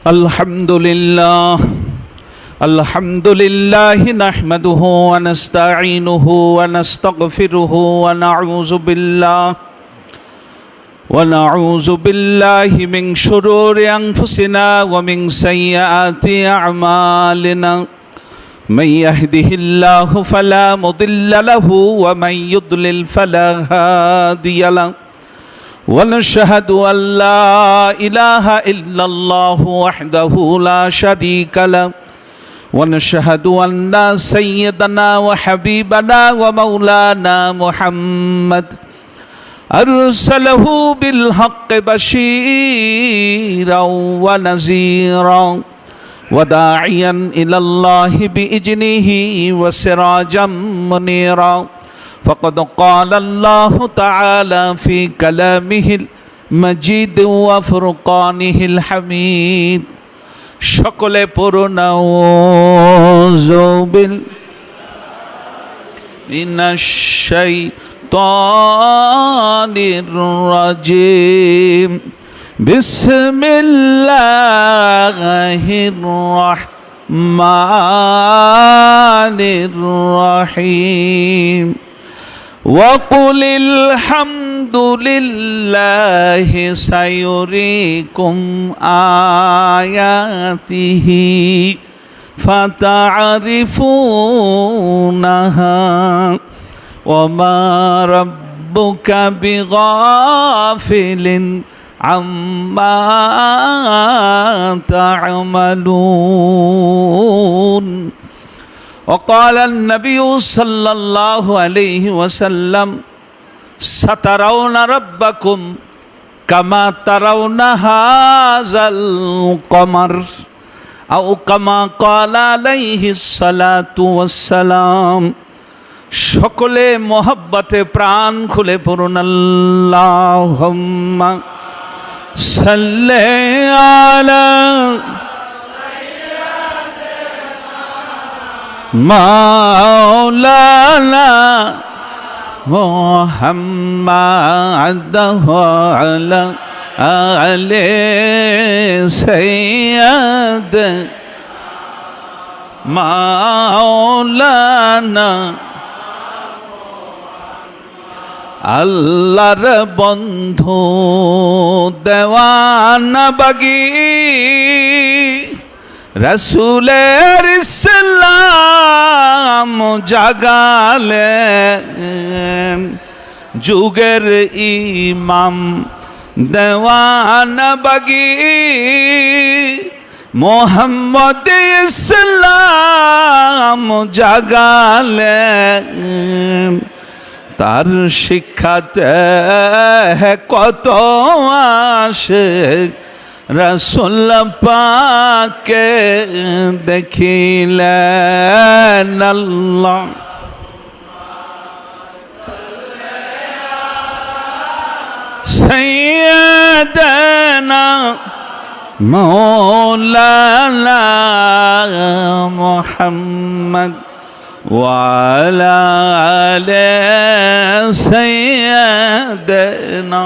Alhamdulillah nahmaduhu wa nasta'inuhu wa nastaghfiruhu wa na'udzu billahi min shururi anfusina wa min sayyiati a'malina. Man yahdihillahu fala mudilla lahu wa man yudlil fala hadiya lahu. ونشهد أن لا إله إلا الله وحده لا شريك له ونشهد أن سيدنا وحبيبنا ومولانا محمد أرسله بالحق بشيرا ونذيرا وداعيا إلى الله بإذنه وسراجا منيرا. فقد قال الله تعالى في كلامه المجيد وفرقانه الحميد. সকলে পড়ুন আউযু মিনাশ শাইতানির রাজিম. বিসমিল্লাহির রাহমানির রাহিম. وقل الحمد لله سيريكم آياته فتعرفونها وما ربك بغافل عما تعملون. وقال النبي صلى الله عليه وسلم سترون ربكم كما ترون هذا القمر أو كما قال عليه الصلاة والسلام. সকলে মোহাব্বতে প্রাণ খুলে পড়ুন আল্লাহুম্মা সাল্লি আলা মাওলানা মুহাম্মাদ ওয়া আলা আলি সাইয়্যিদ মাওলানা. আল্লাহর বন্ধু দেওয়ানা বাগি রসুলের ইসলাম জাগালে যুগের ইমাম দেওয়ানা বাগি মোহাম্মদ ইসলাম জাগালে তার শিক্ষাতে কত আশিক রাসূল পাকে দেখিলেন. আল্লাহ সাইয়্যিদানা মাওলানা মুহাম্মদ ওয়া আলা আলি সাইয়্যিদানা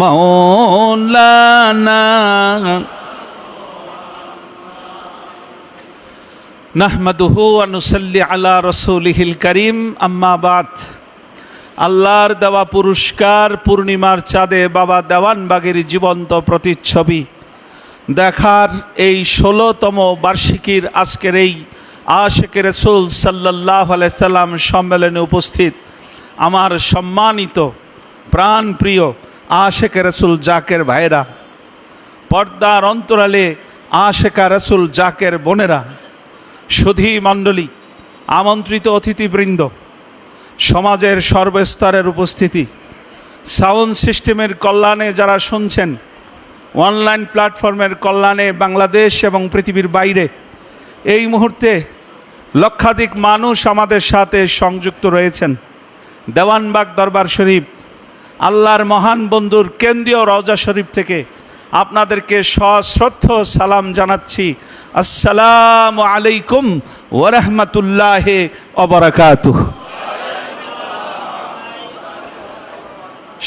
মাওলানা. নাহমাদুহু ওয়া নুসাল্লি আলা রাসূলিহিল কারীম. আম্মা বাদ. আল্লাহর দেওয়া পুরস্কার পূর্ণিমার চাঁদে বাবা দেওয়ানবাগের জীবন্ত প্রতিচ্ছবি দেখার এই ১৬তম বার্ষিকীর আজকের এই আশিকে রাসূল সাল্লাল্লাহু আলাইহি সাল্লাম সম্মেলনে উপস্থিত আমার সম্মানিত প্রাণপ্রিয় আশিকে রাসূল জাকের ভাইরা, পর্দার অন্তরালে আশিকা রাসূল জাকের বোনেরা, সুধী মণ্ডলী, আমন্ত্রিত অতিথিবৃন্দ, সমাজের সর্বস্তরের উপস্থিতি, সাউন্ড সিস্টেমের কল্যাণে যারা শুনছেন, অনলাইন প্ল্যাটফর্মের কল্যাণে বাংলাদেশ এবং পৃথিবীর বাইরে এই মুহূর্তে লক্ষাধিক মানুষ আমাদের সাথে সংযুক্ত রয়েছেন। দেওয়ানবাগ দরবার শরীফ আল্লাহর মহান বন্ধুর কেন্দ্রীয় রওজা শরীফ থেকে আপনাদেরকে সশ্রদ্ধ সালাম জানাচ্ছি। আসসালামু আলাইকুম ওয়া রাহমাতুল্লাহি ওয়া বারাকাতুহু।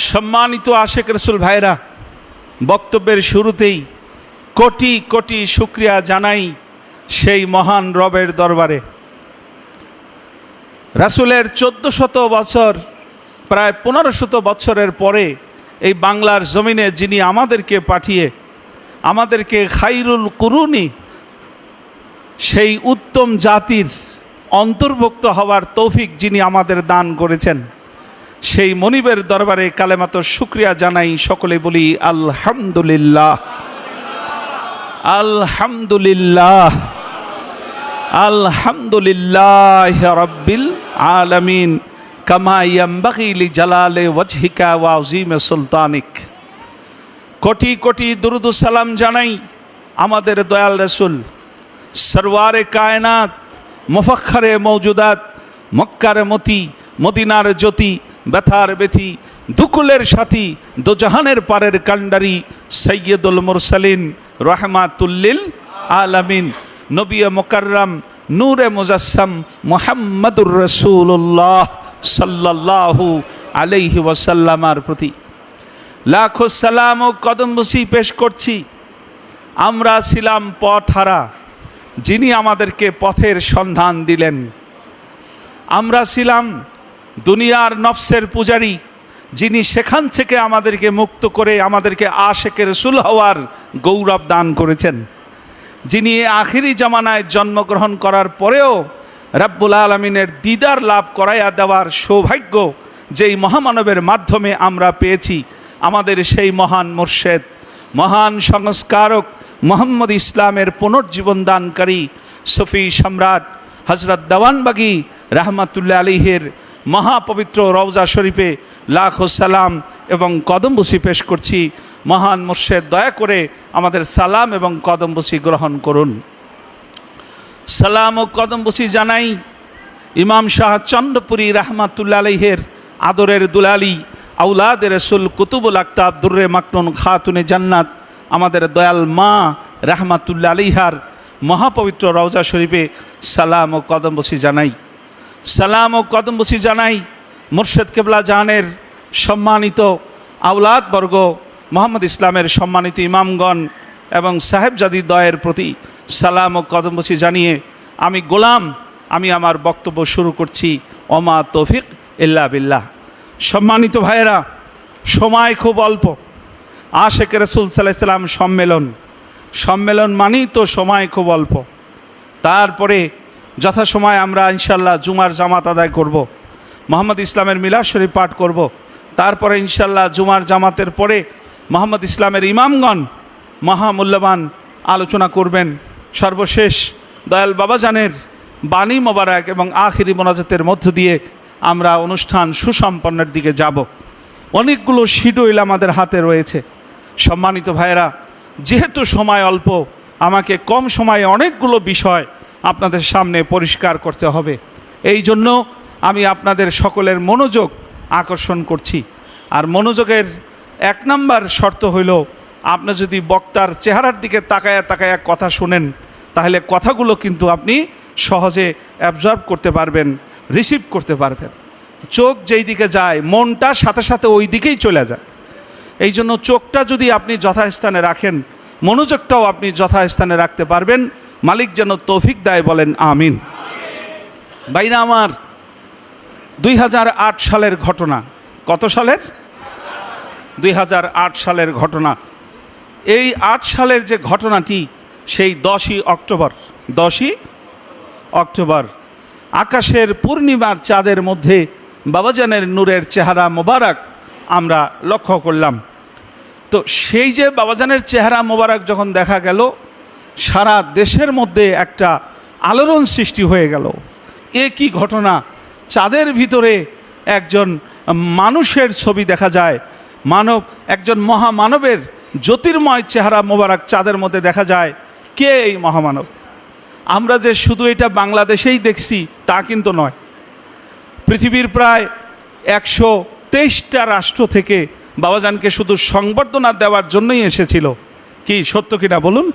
সম্মানিত আশিক রাসূল ভাইরা, বক্তব্যের শুরুতেই কোটি কোটি শুকরিয়া জানাই সেই মহান রবের দরবারে। রাসূলের 1400 বছর, প্রায় 1500 বছরের পরে এই বাংলার জমিনে যিনি আমাদেরকে পাঠিয়ে আমাদেরকে খাইরুল কুরুনি, সেই উত্তম জাতির অন্তর্ভুক্ত হওয়ার তৌফিক যিনি আমাদের দান করেছেন, সেই মনিবের দরবারে কালেমাত শুকরিয়া জানাই। সকলে বলি আলহামদুলিল্লাহ, আলহামদুলিল্লাহ, আলহামদুলিল্লাহ রাব্বিল আলামিন, কামা ইয়ামবাগি লিজালালি ওয়াজহিকা ওয়া আযীমি সুলতানিক। কোটি কোটি দুরুদ ও সালাম জানাই আমাদের দয়াল রাসূল সরওয়ারে কায়নাত, মুফাখখারে মওজুদাত, মক্কার মতি, মদিনার জ্যোতি, ব্যথার ব্যথি, দুকুলের সাথী, দোজাহানের পারের কান্ডারি, সৈয়দুল মুরসালিন, রাহমাতুল লিল আলামিন, নবী মুকাররম, নূরে মুজাসসাম, মুহাম্মাদুর রাসূলুল্লাহ সাল্লাল্লাহু আলাইহি ওয়াসাল্লামের প্রতি লাখো সালাম ও কদমবুসি পেশ করছি। আমরা ছিলাম পথহারা, যিনি আমাদেরকে পথের সন্ধান দিলেন। আমরা ছিলাম দুনিয়ার নফসের পূজারী, যিনি সেখান থেকে আমাদেরকে মুক্ত করে আমাদেরকে আশেকের রাসূল হওয়ার গৌরব দান করেছেন। যিনি আখিরি জামানায় জন্মগ্রহণ করার পরেও রব্বুল আলামিনের দিদার লাভ করাইয়া দেওয়ার সৌভাগ্য যেই মহামানবের মাধ্যমে আমরা পেয়েছি, আমাদের সেই মহান মুর্শেদ, মহান সংস্কারক, মুহাম্মদ ইসলামের পুনর্জীবন দানকারী সফি সম্রাট হযরত দেওয়ানবাগী রাহমাতুল্লাহ আলাইহির মহাপবিত্র রওজা শরীফে লাখো সালাম এবং কদমবুসি পেশ করছি। মহান মুর্শেদ দয়া করে আমাদের সালাম এবং কদমবুসি গ্রহণ করুন। সালাম ও কদমবুসি জানাই ইমাম শাহ চন্দ্রপুরী রাহমাতুল্লাহ আলাইহির আদরের দুলালি, আউলাদ রাসূল, কুতুবুল আকতাব, দুররে মাকনুন, খাতুনে জান্নাত, আমাদের দয়াল মা রাহমাতুল্লাহ আলাইহার মহাপবিত্র রওজা শরীফে সালাম ও কদমবুসি জানাই। সালাম ও কদমবুসি জানাই মুর্শেদ কেবলা জাহানের সম্মানিত আউলাদবর্গ, মুহাম্মদ ইসলামের সম্মানিত ইমামগণ এবং সাহেবজাদি দয়ের প্রতি সালাম ও কদমবুসি জানিয়ে আমি গোলাম, আমি আমার বক্তব্য শুরু করছি। ওমা তৌফিক ইল্লা বিল্লাহ। সম্মানিত ভাইয়েরা, সময় খুব অল্প। আশেক রাসূল সাল্লাল্লাহু আলাইহি সাল্লাম সম্মেলন মানেই তো সময় খুব অল্প। তারপরে যথাসময় আমরা ইনশাল্লাহ জুমার জামাত আদায় করব, মুহাম্মদ ইসলামের মিলাদ শরীফ পাঠ করব। তারপরে ইনশাল্লাহ জুমার জামাতের পরে মুহাম্মদ ইসলামের ইমামগণ মহামূল্যবান আলোচনা করবেন। সর্বশেষ দয়াল বাবাজানের বাণী মোবারক এবং আখিরি মোনাজাতের মধ্য দিয়ে আমরা অনুষ্ঠান সুসম্পন্নের দিকে যাব। অনেকগুলো শিডিউল আমাদের হাতে রয়েছে। সম্মানিত ভাইয়েরা, যেহেতু সময় অল্প, আমাকে কম সময়ে অনেকগুলো বিষয় আপনাদের সামনে পরিষ্কার করতে হবে। এই জন্য আমি আপনাদের সকলের মনোযোগ আকর্ষণ করছি। আর মনোযোগের এক নাম্বার শর্ত হইল, আপনি যদি বক্তার চেহারার দিকে তাকায়া তাকায়া কথা শুনেন, তাহলে কথাগুলো কিন্তু আপনি সহজে অ্যাবজর্ব করতে পারবেন, রিসিভ করতে পারবেন। চোখ যেই দিকে যায়, মনটা সাথে সাথে ওই দিকেই চলে যায়। এই জন্য চোখটা যদি আপনি যথাস্থানে রাখেন, মনোযোগটাও আপনি যথাস্থানে রাখতে পারবেন। মালিক যেন তৌফিক দেয়, বলেন আমিন। ভাইরা আমার, 2008 সালের ঘটনা। কত সালের? 2008 সালের ঘটনা। এই 8 সালের যে ঘটনাটি, সেই 10ই অক্টোবর আকাশের পূর্ণিমার চাঁদের মধ্যে বাবাজানের নূরের চেহারা মোবারক আমরা লক্ষ্য করলাম। তো সেই যে বাবাজানের চেহারা মোবারক যখন দেখা গেল, সারা দেশের মধ্যে একটা আলোড়ন সৃষ্টি হয়ে গেল। এ কি ঘটনা! চাঁদের ভিতরে একজন মানুষের ছবি দেখা যায়, একজন মহামানবের জ্যোতির্ময় চেহারা মোবারক চাঁদের মধ্যে দেখা যায়। কে এই মহামানব? আমরা যে শুধু এটা বাংলাদেশেই দেখছি তা কিন্তু নয়। পৃথিবীর প্রায় 123টা রাষ্ট্র থেকে বাবাজানকে শুধু সংবর্ধনা দেওয়ার জন্যই এসেছিল। কি সত্য কিনা বলুন?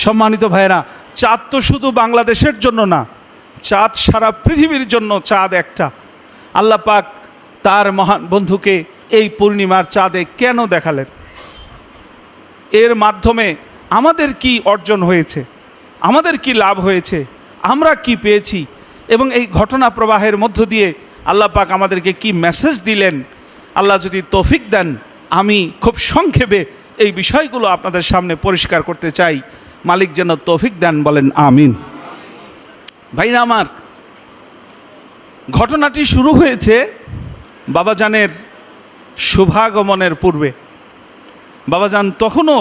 সম্মানিত ভাইয়েরা, চাঁদ তো শুধু বাংলাদেশের জন্য না, চাঁদ সারা পৃথিবীর জন্য। চাঁদ একটা। আল্লাহ পাক তার মহান বন্ধুকে এই পূর্ণিমার চাঁদে কেন দেখালেন? এর মাধ্যমে আমাদের কি অর্জন হয়েছে, আমাদের কি লাভ হয়েছে, আমরা কি পেয়েছি, এবং এই ঘটনা প্রবাহের মধ্য দিয়ে আল্লাহ পাক আমাদেরকে কি মেসেজ দিলেন, আল্লাহ যদি তৌফিক দেন আমি খুব সংক্ষেপে এই বিষয়গুলো আপনাদের সামনে পরিষ্কার করতে চাই। মালিক যেন তৌফিক দেন, বলেন আমিন। ভাইরা আমার, ঘটনাটি শুরু হয়েছে বাবাজানের শুভাগমনের পূর্বে। বাবাজান তখনও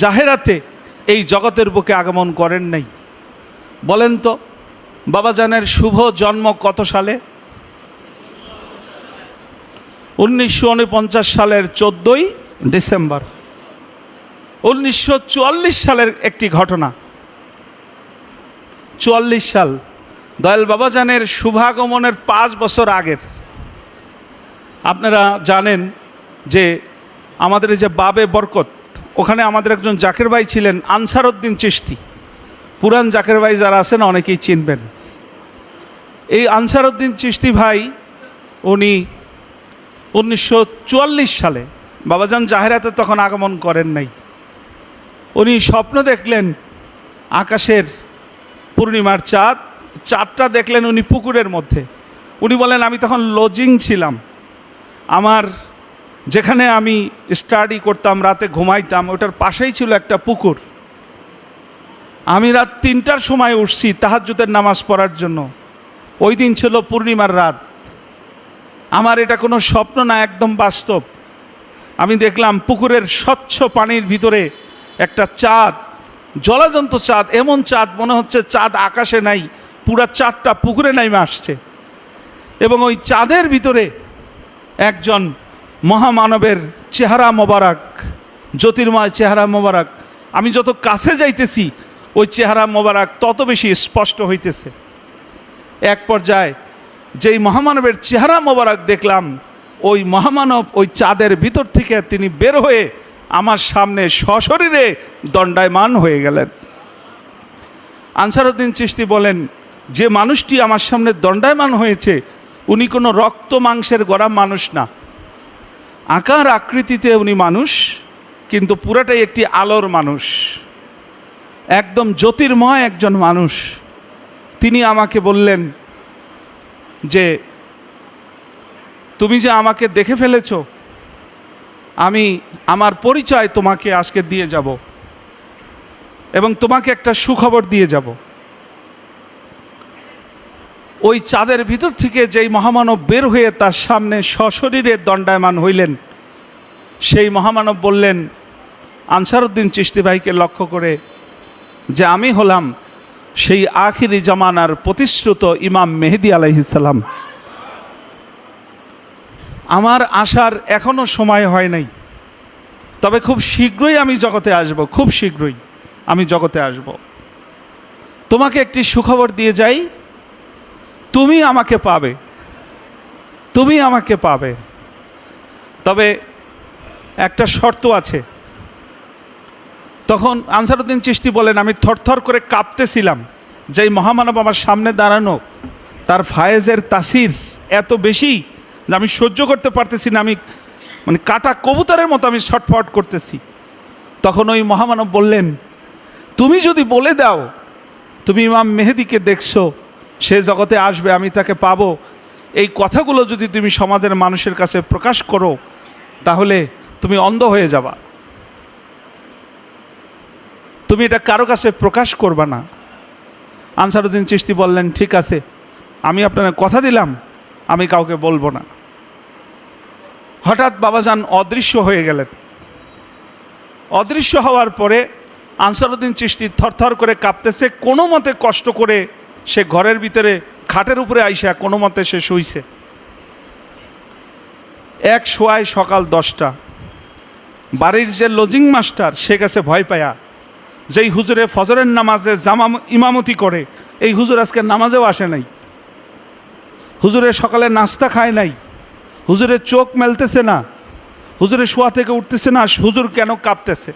জাহেরাতে এই জগতের বুকে আগমন করেন নাই। বলেন তো বাবাজানের শুভ জন্ম কত সালে? 1949 সালের 14ই ডিসেম্বর। 1944 সালের একটি ঘটনা। 44 সাল, দয়াল বাবাজানের শুভাগমনের 5 বছর আগের। আপনারা জানেন যে আমাদের এই যে বাবে বরকত, ওখানে আমাদের একজন জাকের ভাই ছিলেন আনসারউদ্দিন চিশতি। পুরান জাকের ভাই যারা আছেন অনেকেই চিনবেন। এই আনসারউদ্দিন চিশতি ভাই উনি 1944 সালে, বাবাজান জাহেরাতে তখন আগমন করেন নাই, উনি স্বপ্ন দেখলেন আকাশের পূর্ণিমার চাঁদ, চাঁদটা দেখলেন উনি পুকুরের মধ্যে। উনি বলেন আমি তখন লজিং ছিলাম, আমার যেখানে আমি স্টাডি করতাম, রাতে ঘুমাইতাম, ওটার পাশেই ছিল একটা পুকুর। আমি রাত 3টার সময় উঠছি তাহাজ্জুদের নামাজ পড়ার জন্য। ওই দিন ছিল পূর্ণিমার রাত। আমার এটা কোনো স্বপ্ন না, একদম বাস্তব। আমি দেখলাম পুকুরের স্বচ্ছ পানির ভিতরে একটা চাঁদ, জলজন্ত চাঁদ, এমন চাঁদ মনে হচ্ছে চাঁদ আকাশে নাই, পুরা চাঁদটা পুকুরে নাইমে আসছে। এবং ওই চাঁদের ভিতরে একজন মহামানবের চেহারা মোবারক, জ্যোতির্ময় চেহারা মোবারক। আমি যত কাছে যাইতেছি ওই চেহারা মোবারক তত বেশি স্পষ্ট হইতেছে। এক পর্যায়ে যেই মহামানবের চেহারা মোবারক দেখলাম, ওই মহামানব ওই চাঁদের ভিতর থেকে তিনি বের হয়ে আমার সামনে সশরীরে দণ্ডায়মান হয়ে গেলেন। আনসারউদ্দিন চিশতি বলেন, যে মানুষটি আমার সামনে দণ্ডায়মান হয়েছে উনি কোনো রক্ত মাংসের গড়া মানুষ না। আকার আকৃতিতে উনি মানুষ, কিন্তু পুরাটাই একটি আলোর মানুষ, একদম জ্যোতির্ময় একজন মানুষ। তিনি আমাকে বললেন যে তুমি যে আমাকে দেখে ফেলেছ, আমি আমার পরিচয় তোমাকে আজকে দিয়ে যাব এবং তোমাকে একটা সুখবর দিয়ে যাব। ওই চাঁদের ভিতর থেকে যেই মহামানব বের হয়ে তার সামনে সশরীরে দণ্ডায়মান হইলেন, সেই মহামানব বললেন আনসারউদ্দিন চিশতি ভাইকে লক্ষ্য করে যে আমি হলাম সেই আখিরি জামানার প্রতিশ্রুত ইমাম মেহেদী আলাইহিস সালাম। আমার আসার এখনো সময় হয় নাই, তবে খুব শীঘ্রই আমি জগতে আসব, খুব শীঘ্রই আমি জগতে আসব। তোমাকে একটি সুখবর দিয়ে যাই, তুমি আমাকে পাবে, তুমি আমাকে পাবে, তবে একটা শর্ত আছে। তখন আনসারউদ্দিন চিশতি বলেন, আমি থরথর করে কাঁপতেছিলাম। যেই মহামানব আমার সামনে দাঁড়ানো, তার ফায়েজের তাসির এত বেশি যে আমি সহ্য করতে পারতেছি না, আমি মানে কাটা কবুতরের মতো আমি ছটফট করতেছি। তখন ওই মহামানব বললেন, তুমি যদি বলে দাও তুমি ইমাম মেহেদীকে দেখছো, সে জগতে আসবে, আমি তাকে পাবো, এই কথাগুলো যদি তুমি সমাজের মানুষের কাছে প্রকাশ করো তাহলে তুমি অন্ধ হয়ে যাবা, তুমি এটা কারো কাছে প্রকাশ করবা না। আনসারউদ্দিন চিশতি বললেন, ঠিক আছে, আমি আপনার কথা দিলাম আমি কাউকে বলবো না। হঠাৎ বাবাজান অদৃশ্য হয়ে গেলেন। অদৃশ্য হওয়ার পরে আনসারউদ্দিন চিশতি থরথর করে কাঁপতেছে, কোনো মতে কষ্ট করে সে ঘরের ভিতরে খাটের উপরে আইসা কোনো মতে সে শুইছে। এক শোয়ায় সকাল 10টা। বাড়ির যে লজিং মাস্টার সে গেছে ভয় পায়া, যেই হুজুরে ফজরের নামাজে ইমামতি করে, এই হুজুর আজকে নামাজেও আসে নাই, হুজুরের সকালে নাস্তা খায় নাই, হুজুরের চোখ মেলতেছে না, হুজুরের শোয়া থেকে উঠতেছে না, হুজুর কেন কাঁপতেছে।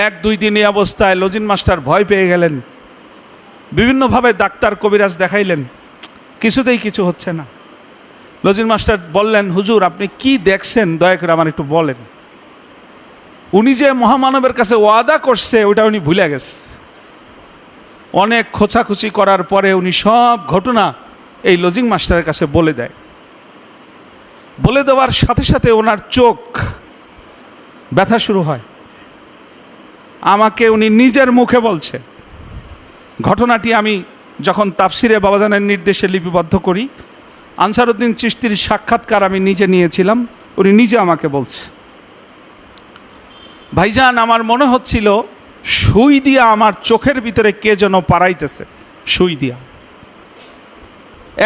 1-2 দিন এই অবস্থায় লজিং মাস্টার ভয় পেয়ে গেলেন। বিভিন্নভাবে ডাক্তার কবিরাজ দেখাইলেন, কিছুতেই কিছু হচ্ছে না। লজিং মাস্টার বললেন, হুজুর আপনি কি দেখছেন দয়া করে আমার একটু বলেন। উনি যে মহামানবের কাছে ওয়াদা করছে ওটা উনি ভুলে গেছে। অনেক খোঁচাখুচি করার পরে উনি সব ঘটনা এই লজিং মাস্টারের কাছে বলে দেয়। বলে দেওয়ার সাথে সাথে ওনার চোখ ব্যথা শুরু হয়। আমাকে উনি নিজের মুখে বলছে। ঘটনাটি আমি যখন তাফসিরে বাবাজানের নির্দেশে লিপিবদ্ধ করি, আনসারউদ্দিন চিশতির সাক্ষাৎকার আমি নিজে নিয়েছিলাম, উনি নিজে আমাকে বলছে, ভাইজান আমার মনে হচ্ছিল সুই দিয়া আমার চোখের ভিতরে কে যেন পাড়াইতেছে, সুই দিয়া।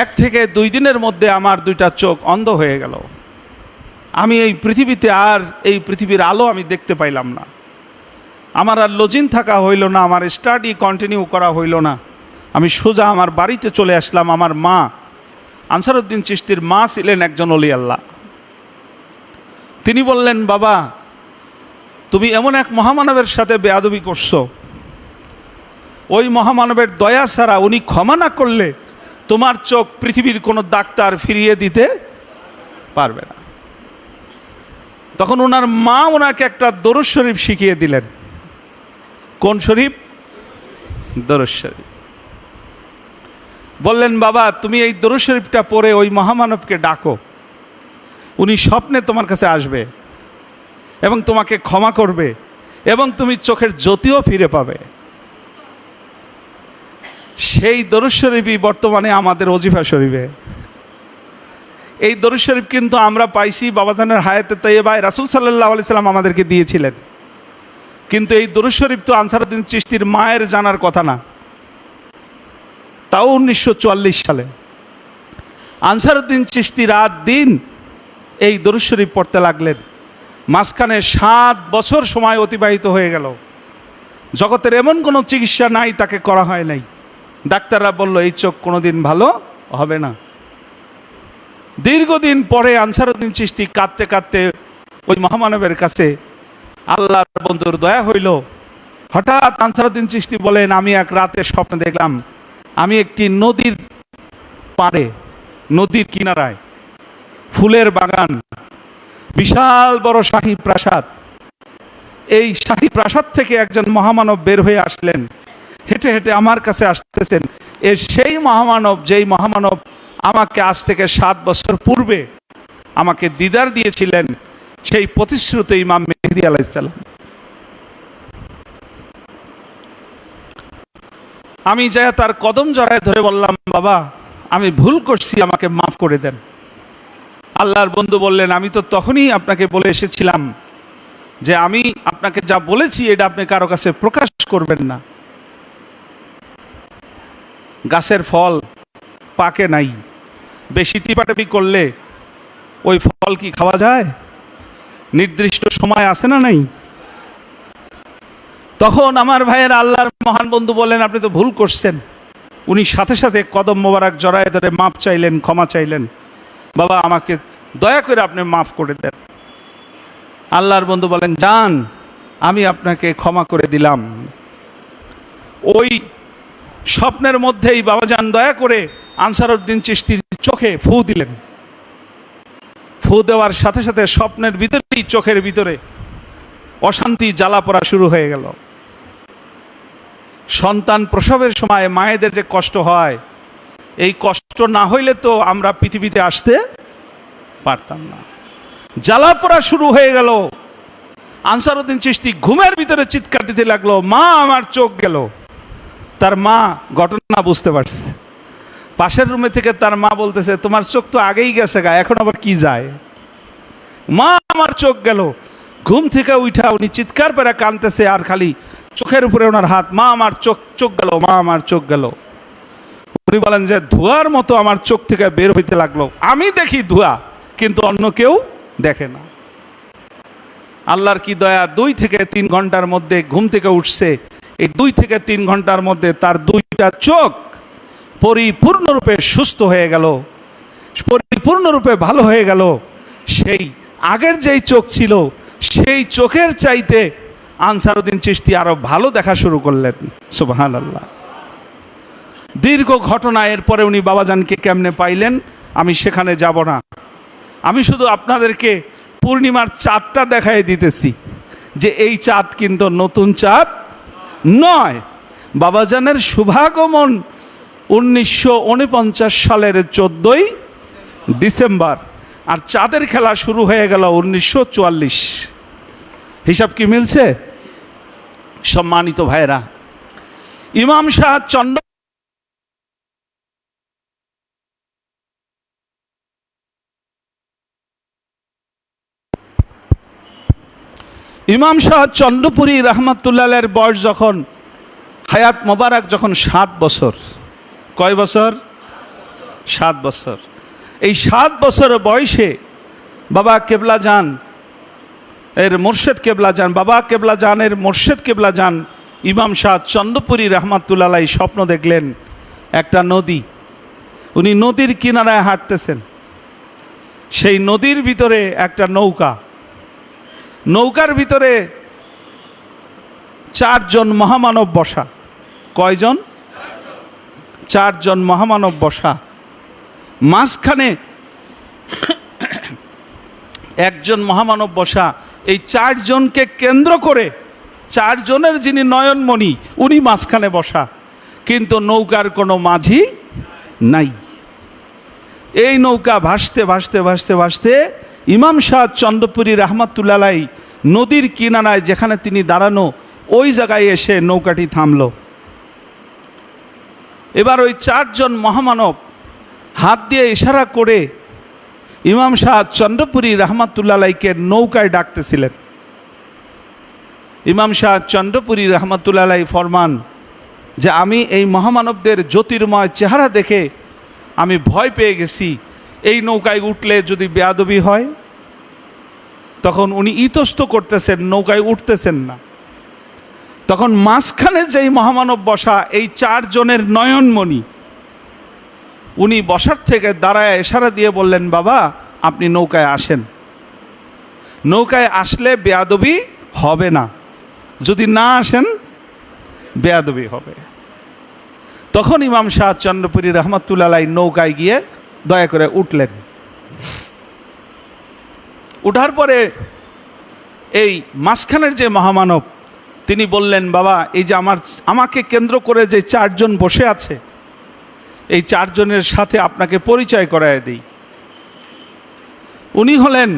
1 থেকে 2 দিনের মধ্যে আমার 2টা চোখ অন্ধ হয়ে গেল। আমি এই পৃথিবীতে আর এই পৃথিবীর আলো আমি দেখতে পাইলাম না। আমার আর লজিং থাকা হইল না, আমার স্টাডি কন্টিনিউ করা হইল না। আমি সোজা আমার বাড়িতে চলে আসলাম। আমার মা, আনসারউদ্দিন চিশতির মা ছিলেন একজন ওলি আল্লাহ। তিনি বললেন, বাবা তুমি এমন এক মহামানবের সাথে বেয়াদবি করছো, ওই মহামানবের দয়া ছাড়া উনি ক্ষমা না করলে তোমার চোখ পৃথিবীর কোনো ডাক্তার ফিরিয়ে দিতে পারবে না। তখন ওনার মা ওনাকে একটা দরুদ শরীফ শিখিয়ে দিলেন। কোন শরীফ? দরুদ শরীফ। বললেন, বাবা তুমি এই দরুদ শরীফটা পড়ে ওই মহামানবকে ডাকো, উনি স্বপ্নে তোমার কাছে আসবে এবং তোমাকে ক্ষমা করবে এবং তুমি চোখের জ্যোতিও ফিরে পাবে। সেই দরুদ শরীফই বর্তমানে আমাদের ওজিফা শরীফে। এই দরুদ শরীফ কিন্তু আমরা পাইছি বাবাজানের হায়াতে তৈয়বায়, রাসূল সাল্লাল্লাহু আলাইহি সাল্লাম আমাদেরকে দিয়েছিলেন। কিন্তু এই দরুদ শরীফ তো আনসারউদ্দিন চিশতির মায়ের জানার কথা না, তাও 1944 সালে। আনসারউদ্দিন চিশতি রাত দিন এই দরুদ শরীফ পড়তে লাগলেন। মাঝখানে 7 বছর সময় অতিবাহিত হয়ে গেল। জগতের এমন কোনো চিকিৎসা নাই তাকে করা হয় নাই। ডাক্তাররা বলল এই চোখ কোনোদিন ভালো হবে না। দীর্ঘদিন পরে আনসারউদ্দিন চিশতি কাঁদতে কাঁদতে ওই মহামানবের কাছে, আল্লাহর বন্ধুর দয়া হইল। হঠাৎ আনসারউদ্দিন চিশতি বলেন, আমি এক রাতে স্বপ্নে দেখলাম আমি একটি নদীর পাড়ে, নদীর কিনারায় ফুলের বাগান, বিশাল বড় শাহী প্রাসাদ। এই শাহী প্রাসাদ থেকে একজন মহামানব বের হয়ে আসলেন, হেঁটে হেঁটে আমার কাছে আসতেছেন। সেই মহামানব, যেই মহামানব আমাকে আজ থেকে 7 বছর পূর্বে আমাকে দিদার দিয়েছিলেন, সেই প্রতিশ্রুত ইমাম মেহেদী আলাইহিস সালাম। আমি যাই তার কদম জড়ায় ধরে বললাম, বাবা আমি ভুল করছি, আমাকে মাফ করে দেন। আল্লাহর বন্ধু বললেন, আমি তো তখনই আপনাকে বলে এসেছিলাম যে আমি আপনাকে যা বলেছি এটা আপনি কারো কাছে প্রকাশ করবেন না। গাছের ফল পাকে নাই, বেশি টিপাটিপি করলে ওই ফল কি খাওয়া যায়? নির্দিষ্ট সময় আছে না নাই? তখন আমার ভাইয়ের আল্লাহর মহান বন্ধু বললেন, আপনি তো ভুল করছেন। উনি সাথে সাথে কদম মোবারক জড়ায় ধরে মাপ চাইলেন, ক্ষমা চাইলেন, বাবা আমাকে দয়া করে আপনি মাফ করে দেন। আল্লাহর বন্ধু বলেন, যান আমি আপনাকে ক্ষমা করে দিলাম। ওই স্বপ্নের মধ্যেই বাবাজান দয়া করে আনসারউদ্দিন চিশতির চোখে ফু দিলেন। ফু দেওয়ার সাথে সাথে স্বপ্নের ভিতরেই চোখের ভিতরে অশান্তি জ্বালা পড়া শুরু হয়ে গেল। সন্তান প্রসবের সময় মায়েদের যে কষ্ট হয়, এই কষ্ট না হইলে তো আমরা পৃথিবীতে আসতে পারতাম না। জ্বালা পড়া শুরু হয়ে গেল। আনসারউদ্দিন চিশতি ঘুমের ভিতরে চিৎকার দিতে লাগলো, মা আমার চোখ গেল। তার মা ঘটনা বুঝতে পারছে। পাশের রুমে থেকে তার মা বলতেছে, তোমার চোখ তো আগেই গেছে গা, এখন আবার কি যায়? মা আমার চোখ গেল। ঘুম থেকে উঠা উনি চিৎকার করে কাঁদতেছে, আর খালি চোখের উপরে ওনার হাত, মা আমার চোখ গেল, মা আমার চোখ গেল। উনি বলেন যে ধোঁয়ার মতো আমার চোখ থেকে বের হইতে লাগলো। আমি দেখি ধোঁয়া, কিন্তু অন্য কেউ দেখে না। আল্লাহর কি দয়া, 2 থেকে 3 ঘন্টার মধ্যে ঘুম থেকে উঠছে। এই 2 থেকে 3 ঘন্টার মধ্যে তার 2টা চোখ পরিপূর্ণরূপে সুস্থ হয়ে গেল, পরিপূর্ণরূপে ভালো হয়ে গেল। সেই আগের যেই চোখ ছিল, সেই চোখের চাইতে আনসারউদ্দিন চিশতি আরো ভালো দেখা শুরু করলেন। সুবহানাল্লাহ। দীর্ঘ ঘটনা। এরপরে উনি বাবাজানকে কেমনে পাইলেন আমি সেখানে যাব না। আমি শুধু আপনাদেরকে পূর্ণিমার চাঁদটা দেখাই দিতেছি। যে এই চাঁদ কিন্তু নতুন চাঁদ নয়। বাবাজানের শুভাগমন 1949 সালের 14ই ডিসেম্বর, আর চাঁদের খেলা শুরু হয়ে গেল 1944। হিসাব কি মিলছে? সম্মানিত ভাইরা, ইমাম শাহ চন্দ্র ইমাম শাহ চন্দ্রপুরী রহমাতুল্লাহের বয়স যখন, হায়াত মোবারক যখন 7 বছর, কয় বছর? 7 বছর। এই 7 বছর বয়সে বাবা কেবলা জান এর মুর্শেদ কেবলা জান, বাবা কেবলা জানের মুর্শেদ কেবলা জান ইমাম শাহ চন্দ্রপুরী রহমাতুল্লাহ স্বপ্ন দেখলেন একটা নদী, উনি নদীর কিনারায় হাঁটতেছেন, সেই নদীর ভিতরে একটা নৌকা, নৌকার ভিতরে 4 জন মহামানব বসা। কয়জন? 4 জন মহামানব বসা। মাঝখানে একজন মহামানব বসা। এই 4 জনকে কেন্দ্র করে 4 জনের যিনি নয়নমণি, উনি মাঝখানে বসা, কিন্তু নৌকার কোনো মাঝি নাই। এই নৌকা ভাসতে ভাসতে ভাসতে ভাসতে ইমাম শাহ চন্দ্রপুরী রহমাতুল্লাহ নদীর কিনারায় যেখানে তিনি দাঁড়ানো, ওই জায়গায় এসে নৌকাটি থামল। এবার ওই 4 জন মহামানব হাত দিয়ে ইশারা করে ইমাম শাহ চন্দ্রপুরী রহমাতুল্লাহকে নৌকায় ডাকতেছিলেন। ইমাম শাহ চন্দ্রপুরী রহমাতুল্লাহ ফরমান যে আমি এই মহামানবদের জ্যোতির্ময় চেহারা দেখে আমি ভয় পেয়ে গেছি, এই নৌকায় উঠলে যদি বেয়াদবি হয়। তখন উনি ইতস্ত করতেছেন, নৌকায় উঠতেছেন না। তখন মাঝখানে যেই মহামানব বসা, এই 4 জনের নয়নমণি, উনি বসার থেকে দাঁড়ায় ইশারা দিয়ে বললেন, বাবা আপনি নৌকায় আসেন, নৌকায় আসলে বেয়াদবি হবে না, যদি না আসেন বেয়াদবি হবে। তখন ইমাম শাহ চন্দ্রপুরী রহমাতুল্লাহ নৌকায় গিয়ে দয়া করে উঠলেন। উঠার পরে এই মাঝখানের যে মহামানব, তিনি বললেন, বাবা এই যে আমাকে কেন্দ্র করে যে 4 জন বসে আছে, এই 4 জনের সাথে আপনাকে পরিচয় করায় দিই। উনি হলেন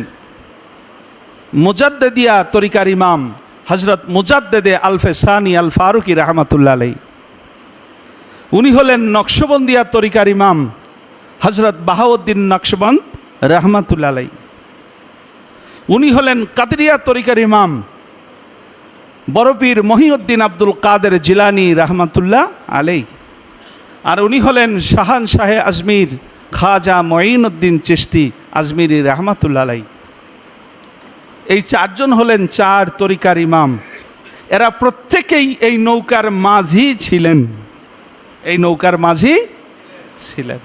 মুজাদ্দেদিয়া তরিকার ইমাম হজরত মুজাদ্দেদে আলফে সানি আল ফারুকি রহমাতুল্লাহ আলাই। উনি হলেন নকশবন্দিয়া তরিকার ইমাম হজরত বাহাউদ্দিন নকশবন্দ রহমাতুল্লাহ আলাই। উনি হলেন কাদরিয়া তরিকার ইমাম বড়পীর মহিউদ্দিন আব্দুল কাদের জিলানি রহমাতুল্লাহ আলাই। আর উনি হলেন শাহান শাহে আজমির খাজা মঈনুদ্দিন চিশতি আজমিরি রহমাতুল্লাহ আলাই। এই 4 জন হলেন 4 তরিকার ইমাম। এরা প্রত্যেকেই এই নৌকার মাঝি ছিলেন, এই নৌকার মাঝি ছিলেন।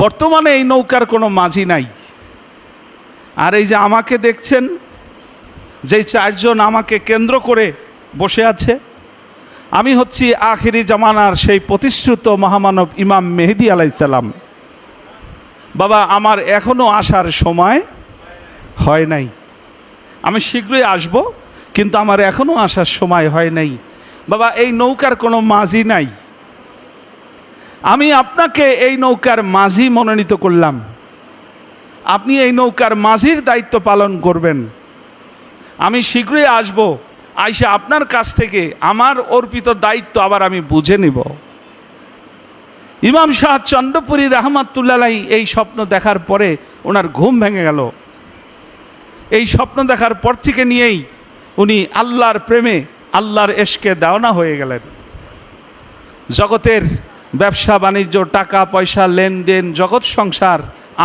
বর্তমানে এই নৌকার কোনো মাঝি নাই। আর এই যে আমাকে দেখছেন, যে 4 জন আমাকে কেন্দ্র করে বসে আছে, আমি হচ্ছি আখিরি জামানার সেই প্রতিশ্রুত মহামানব ইমাম মেহেদী আলাইহিস সালাম। বাবা আমার এখনো আসার সময় হয় নাই, আমি শীঘ্রই আসব, কিন্তু আমার এখনো আসার সময় হয় নাই। বাবা এই নৌকার কোনো মাঝি নাই, আমি আপনাকে এই নৌকার মাঝি মনোনীত করলাম, আপনি এই নৌকার মাঝির দায়িত্ব পালন করবেন। আমি শীঘ্রই আসব, আইসা আপনার কাছ থেকে আমার অর্পিত দায়িত্ব আবার আমি বুঝে নিব। ইমাম শাহ চন্দ্রপুরী রহমাতুল্লাহ এই স্বপ্ন দেখার পরে ওনার ঘুম ভেঙে গেল। এই স্বপ্ন দেখার পর থেকে নিয়েই উনি আল্লাহর প্রেমে, আল্লাহর এশকে দেওয়ানা হয়ে গেলেন। জগতের ব্যবসা বাণিজ্য, টাকা পয়সা, লেনদেন, জগৎ সংসার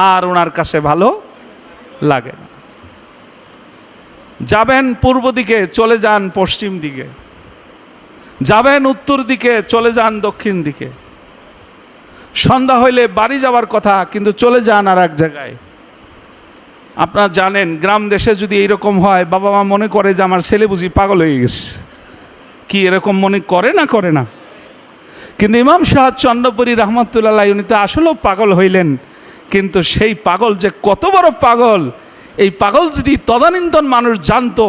আর ওনার কাছে ভালো লাগে না। যাবেন পূর্ব দিকে, চলে যান পশ্চিম দিকে, যাবেন উত্তর দিকে, চলে যান দক্ষিণ দিকে। সন্ধ্যা হইলে বাড়ি যাওয়ার কথা, কিন্তু চলে যান আর এক জায়গায়। আপনারা জানেন গ্রাম দেশে যদি এইরকম হয়, বাবা মা মনে করে যে আমার ছেলে বুঝি পাগল হয়ে গেছে। কি এরকম মনে করে না? করে না? কিন্তু ইমাম শাহ চন্দ্রপুরী রহমাতুল্লাহ উনি তো আসলেও পাগল হইলেন, কিন্তু সেই পাগল যে কত বড় পাগল, এই পাগল যদি তদানীন্তন মানুষ জানতো,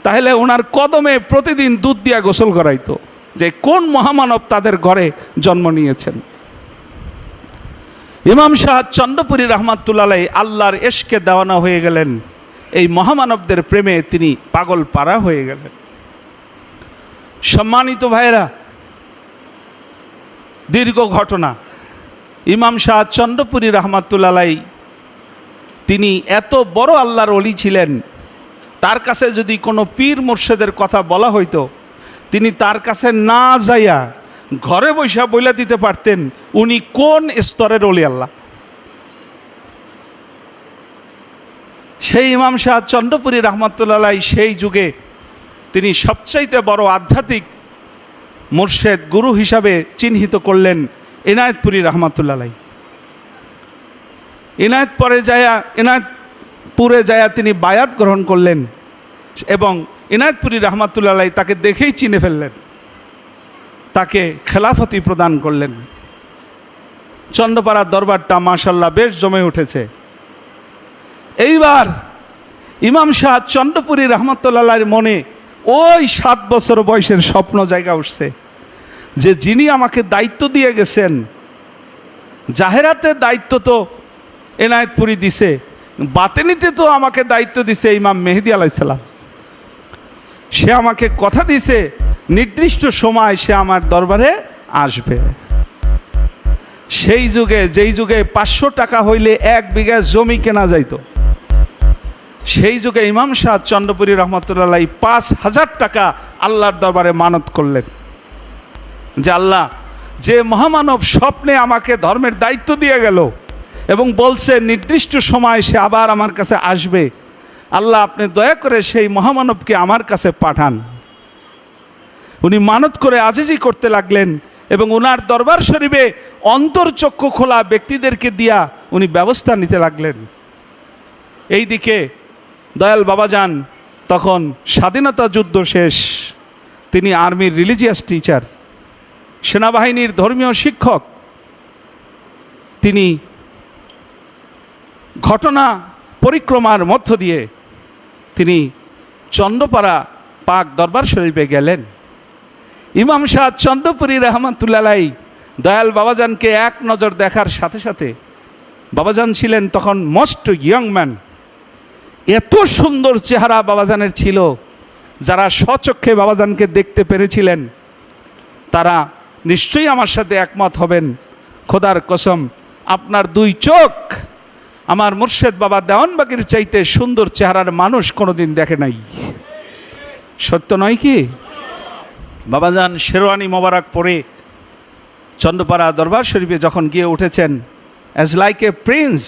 তাহলে ওনার কদমে প্রতিদিন দুধ দিয়া গোসল করাইতো, যে কোন মহামানব তাদের ঘরে জন্ম নিয়েছেন। ইমাম শাহ চন্দ্রপুরী রহমাতুল্লাহ আল্লাহর এশকে দেওয়ানা হয়ে গেলেন, এই মহামানবদের প্রেমে তিনি পাগল পারা হয়ে গেলেন। সম্মানিত ভাইয়েরা, দীর্ঘ ঘটনা। ইমাম শাহ চন্দ্রপুরী রহমাতুল্লাহ তিনি এত বড় আল্লাহর ওলি ছিলেন, তার কাছে যদি কোনো পীর মুর্শেদের কথা বলা হইতো, তিনি তার কাছে না যাইয়া ঘরে বৈশা বইলা দিতে পারতেন উনি কোন স্তরের ওলি আল্লাহ। সেই ইমাম শাহ চন্দ্রপুরী রহমাতুল্লাহ সেই যুগে তিনি সবচাইতে বড় আধ্যাত্মিক মুর্শেদ গুরু হিসাবে চিহ্নিত করলেন এনায়েতপুরী রহমাতুল্লাহ। এনায়েতপুরে যায়া তিনি বায়াত গ্রহণ করলেন এবং এনায়েতপুরী রহমাতুল্লাহ তাকে দেখেই চিনে ফেললেন, তাকে খেলাফতি প্রদান করলেন। চন্দ্রপাড়ার দরবারটা মাশাল্লাহ বেশ জমে উঠেছে। এইবার ইমাম শাহ চন্দ্রপুরী রহমাতুল্লাহর মনে ওই 7 বছর বয়সের স্বপ্ন জায়গা উঠছে, যে যিনি আমাকে দায়িত্ব দিয়ে গেছেন, জাহেরাতের দায়িত্ব তো এনায়েতপুরী দিছে, বাতেনিতে তো আমাকে দায়িত্ব দিছে ইমাম মেহেদী আলাইহিস সালাম। সে আমাকে কথা দিছে নির্দিষ্ট সময় সে আমার দরবারে আসবে। সেই যুগে, যেই যুগে 500 টাকা হইলে 1 বিঘা জমি কেনা যাইত, সেই যুগে ইমাম শাহ চন্দ্রপুরী রহমাতুল্লাহ 5000 টাকা আল্লাহর দরবারে মানত করলেন, যে আল্লাহ, যে মহামানব স্বপ্নে আমাকে ধর্মের দায়িত্ব দিয়ে গেল এবং বলছে নির্দিষ্ট সময় সে আবার আমার কাছে আসবে, আল্লাহ আপনি দয়া করে সেই মহামানবকে আমার কাছে পাঠান। উনি মানত করে আজিজি করতে লাগলেন এবং ওনার দরবার শরীফে অন্তর্চক্ষু খোলা ব্যক্তিদেরকে দিয়া উনি ব্যবস্থা নিতে লাগলেন। এইদিকে দয়াল বাবাজান তখন স্বাধীনতা যুদ্ধ শেষ, তিনি আর্মির রিলিজিয়াস টিচার, সেনাবাহিনীর ধর্মীয় শিক্ষক। তিনি ঘটনা পরিক্রমার মধ্য দিয়ে তিনি চন্দ্রপাড়া পাক দরবার শরীফে গেলেন। ইমাম শাহ চন্দ্রপুরী রহমাতুল্লাহ দয়াল বাবাজানকে এক নজর দেখার সাথে সাথে, বাবাজান ছিলেন তখন মোস্ট ইয়ং ম্যান, এত সুন্দর চেহারা বাবাজানের ছিল, যারা স্বচক্ষে বাবাজানকে দেখতে পেরেছিলেন তারা নিশ্চয়ই আমার সাথে একমত হবেন। খোদার কসম, আপনার 2 চোখ আমার মুর্শেদ বাবা দেওয়ানবাগির চাইতে সুন্দর চেহারার মানুষ কোনোদিন দেখে নাই। সত্য নয় কি? বাবাজান শেরওয়ানি মোবারক পরে চন্দ্রপাড়া দরবার শরীফে যখন গিয়ে উঠেছেন, অ্যাজ লাইক এ প্রিন্স,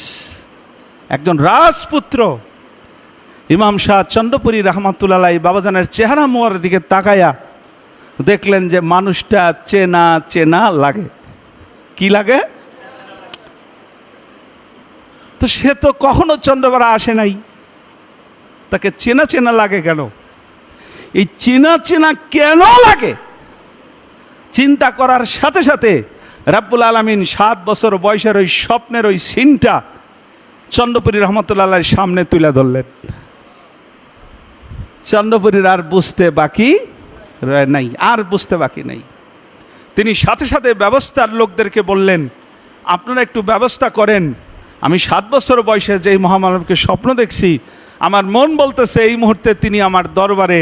একজন রাজপুত্র, ইমাম শাহ চন্দ্রপুরী রহমাতুল্লাহ বাবাজানের চেহারা মোয়ার দিকে তাকায়া দেখলেন যে মানুষটা চেনা চেনা লাগে। কি লাগে? তো সে তো কখনো চন্দ্রপাড়া আসে নাই, তাকে চেনা চেনা লাগে কেন? এই চেনা চেনা কেন লাগে চিন্তা করার সাথে সাথে রাব্বুল আলামিন 7 বছর বয়সের ওই স্বপ্নের ওই সিনটা চন্দ্রপুরী রহমাতুল্লাহর সামনে তুলে ধরলেন। চন্দ্রপুরীর আর বুঝতে বাকি নাই, আর বুঝতে বাকি নাই। তিনি সাথে সাথে ব্যবস্থার লোকদেরকে বললেন, আপনারা একটু ব্যবস্থা করেন, আমি 7 বছর বয়সে যেই মহামানবকে স্বপ্ন দেখছি, আমার মন বলতেছে এই মুহূর্তে তিনি আমার দরবারে,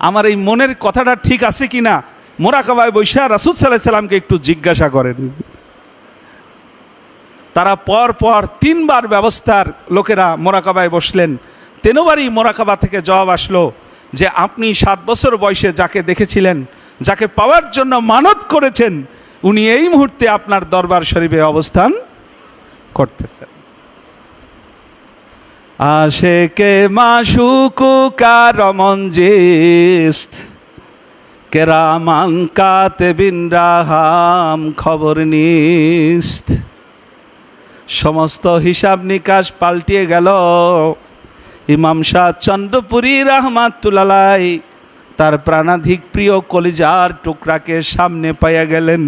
আমার এই মনের কথাটা ঠিক আছে কিনা মোরাকাবায় বৈশা রাসূল সাল্লাল্লাহু আলাইহি সাল্লামকে একটু জিজ্ঞাসা করেন। তারা পর পর 3 বার ব্যবস্থার লোকেরা মোরাকাবায় বসলেন। 3 বারই মোরাকাবা থেকে জবাব আসলো যে আপনি 7 বছর বয়সে যাকে দেখেছিলেন, যাকে পাওয়ার জন্য মানত করেছেন, উনি এই মুহূর্তে আপনার দরবার শরীফে অবস্থান করতেছেন। আশেকে মাশুকু কারমঞ্জিস্ত কেরামান কাতেবিন রাহাম খবর নিস্ত। সমস্ত হিসাব নিকাশ পাল্টিয়ে গেল। ইমাম শাহ চন্দ্রপুরী রহমাতুল্লাহ তার প্রাণাধিক প্রিয় কলিজার টুকরাকে সামনে পাইয়া গেলেন।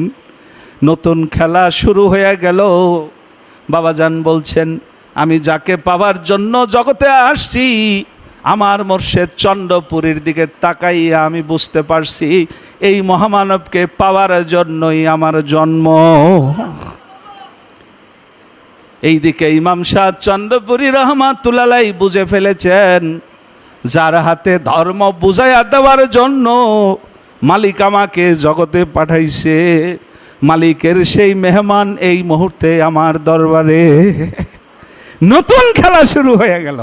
নতুন খেলা শুরু হয়ে গেল। বাবাজান বলছেন, আমি যাকে পাওয়ার জন্য জগতে আসছি, আমার মোর্শেদ চন্দ্রপুরীর দিকে তাকাইয়া আমি বুঝতে পারছি এই মহামানবকে পাওয়ার জন্যই আমার জন্ম। এইদিকে ইমাম শাহ চন্দ্রপুরী রহমাতুল্লাহ আলাইহি বুঝে ফেলেছেন, যার হাতে ধর্ম বুঝাইয়া দেওয়ার জন্য মালিক আমাকে জগতে পাঠাইছে, মালিকের সেই মেহমান এই মুহূর্তে আমার দরবারে। নতুন খেলা শুরু হয়ে গেল।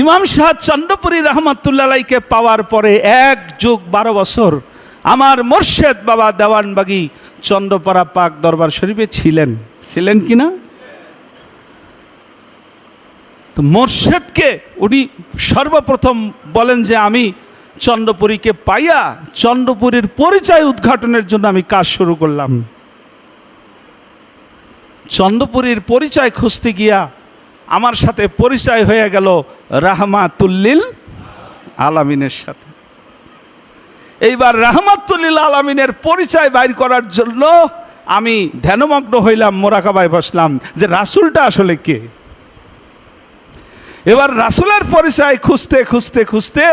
ইমাম শাহ চন্দ্রপুরী রহমাতুল্লাহ আলাইহিকে পাওয়ার পরে 1 যুগ 12 বছর আমার মোর্শেদ বাবা দেওয়ানবাগী চন্দ্রপাড়া পাক দরবার শরীফে ছিলেন কিনা? তো মোর্শেদকে উনি সর্বপ্রথম বলেন যে আমি চন্দ্রপুরীকে পাইয়া চন্দ্রপুরীর পরিচয় উদ্ঘাটনের জন্য আমি কাজ শুরু করলাম। চন্দ্রপুরীর পরিচয় খুঁজতে গিয়া আমার সাথে পরিচয় হয়ে গেল রাহমাতুল্লিল আলামিনের সাথে। এইবার রাহমাতুল্লিল আলামিনের পরিচয় বাইর করার জন্য আমি ধ্যানমগ্ন হইলাম, মোরাকাবায় বসলাম যে রাসূলটা আসলে কে। এবার রাসূলের পরিচয় খুঁজতে খুঁজতে খুঁজতে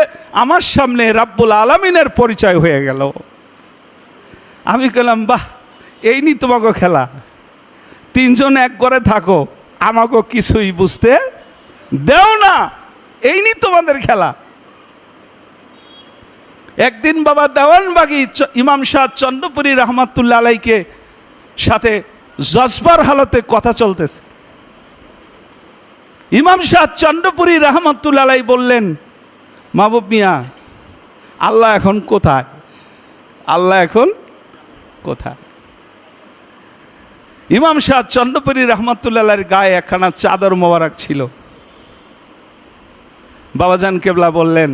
আমার সামনে রাব্বুল আলামিনের পরিচয় হয়ে গেল। আমি বললাম, বাহ, এই নি তোমাকে খেলা, 3 জন এক করে থাকো, আমাকে কিছুই বুঝতে দেও না, এই নি তোমাদের খেলা। একদিন বাবা দেওয়ানবাগী ইমাম শাহ চন্দ্রপুরী রহমাতুল্লাহ আলাইহিকে সাথে জজবার হালতে কথা চলতেছে। ইমাম শাহ চন্দ্রপুরী রহমাতুল্লাহ আলাইহি বললেন, মাহবুব মিয়া, আল্লাহ এখন কোথায়? আল্লাহ এখন কোথায়? ইমাম শাহ চন্দ্রপুরী রহমাতুল্লাহ আলাইহির গায়ে একখানা চাদর মোবারক ছিল। বাবাজান কেবলা বললেন,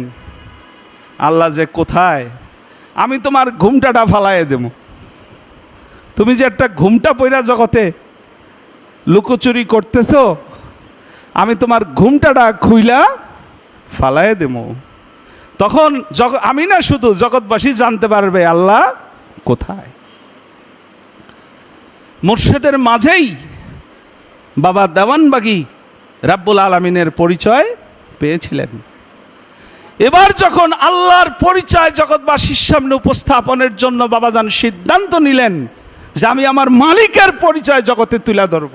আল্লাহ যে কোথায়, আমি তোমার ঘুমটাটা ফালাইয়ে দেব। তুমি যে একটা ঘুমটা পইরা জগতে লুকোচুরি করতেছো, আমি তোমার ঘুমটাটা খুইলা ফালাইয়ে দেব। তখন আমি না, শুধু জগৎবাসী জানতে পারবে আল্লাহ কোথায়। মুর্শিদের মাঝেই বাবা দেওয়ানবাগী রাব্বুল আলামিনের পরিচয় পেয়েছিলেন। এবার যখন আল্লাহর পরিচয় জগৎবাসীর সামনে উপস্থাপনের জন্য বাবাজান সিদ্ধান্ত নিলেন যে আমি আমার মালিকের পরিচয় জগতে তুলে ধরব,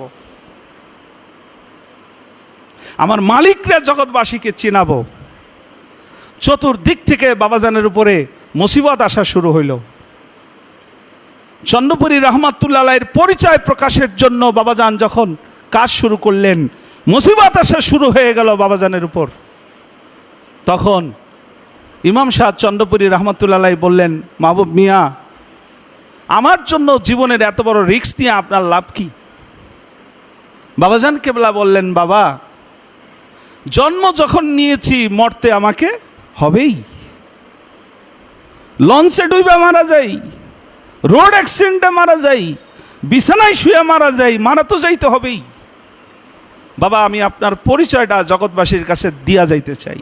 আমার মালিকরা জগৎবাসীকে চিনাবো। চতুর্দিক থেকে বাবাজানের উপরে মুসিবত আসা শুরু হইল। চন্দ্রপুরী রহমাতুল্লাহ আলাইহির পরিচয় প্রকাশের জন্য বাবাজান যখন কাজ শুরু করলেন, মুসিবত আসা শুরু হয়ে গেল বাবাজানের উপর। তখন ইমাম শাহ চন্দ্রপুরী রহমাতুল্লাহ আলাইহি বললেন, মাহবুব মিয়া, আমার জন্য জীবনের এত বড় রিস্ক নিয়ে আপনার লাভ কি? বাবাজান কেবলা বললেন, বাবা, জন্ম যখন নিয়েছি মরতে আমাকে হবেই। লঞ্চে ডুবে মারা যাই, রোড অ্যাক্সিডেন্টে মারা যাই, বিছানায় শুয়ে মারা যাই, মারা তো যাইতে হবেই। বাবা, আমি আপনার পরিচয়টা জগৎবাসীর কাছে দিয়া যাইতে চাই।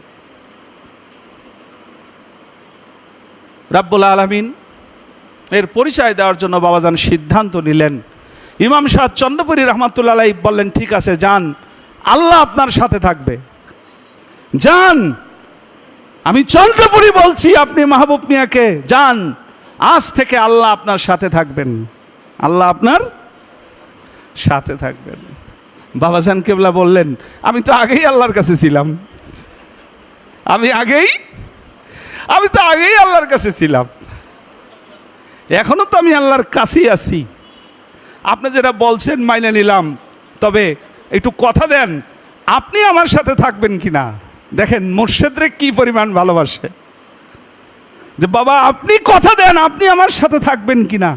রাব্বুল আলামিন এর পরিচয় দেওয়ার জন্য বাবাজান সিদ্ধান্ত নিলেন। ইমাম শাহ চন্দ্রপুরী রহমাতুল্লাহ আলাইহি বললেন, ঠিক আছে, যান, আল্লাহ আপনার সাথে থাকবে, যান। আমি চন্দ্রপুরী বলছি, আপনি মাহবুব মিয়াকে যান, আজ থেকে আল্লাহ আপনার সাথে থাকবেন, আল্লাহ আপনার সাথে থাকবেন। বাবাজান কেবলা বললেন, আমি তো আগেই আল্লাহর কাছে ছিলাম, আমি তো আগেই আল্লাহর কাছে ছিলাম, এখনো তো আমি আল্লাহর কাছেই আছি। আপনি যেটা বলছেন মাইনে নিলাম, তবে একটু কথা দেন আপনি আমার সাথে থাকবেন কিনা। দেখেন মুর্শিদরে কি পরিমাণ ভালোবাসে, যে বাবা আপনি কথা দেন আপনি আমার সাথে থাকবেন কিনা।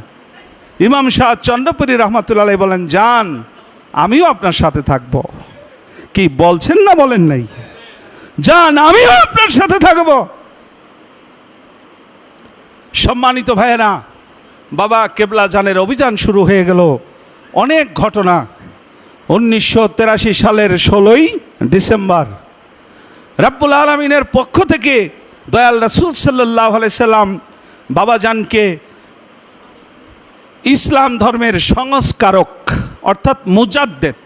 ইমাম শাহ চন্দ্রপুরী রহমাতুল্লাহ আলাইহি বলেন, যান, আমিও আপনার সাথে থাকব। কি বলছেন না বলেন নাই? যান, আমিও আপনার সাথে থাকব। সম্মানিত ভাইয়েরা, বাবা কেবলা জানের অভিযান শুরু হয়ে গেল। অনেক ঘটনা। 1983 সালের 16ই ডিসেম্বর রাব্বুল আলামিনের পক্ষ থেকে দয়াল রাসূল সাল্লাল্লাহু আলাইহি সাল্লাম বাবাজানকে ইসলাম ধর্মের সংস্কারক অর্থাৎ মুজাদ্দেদ।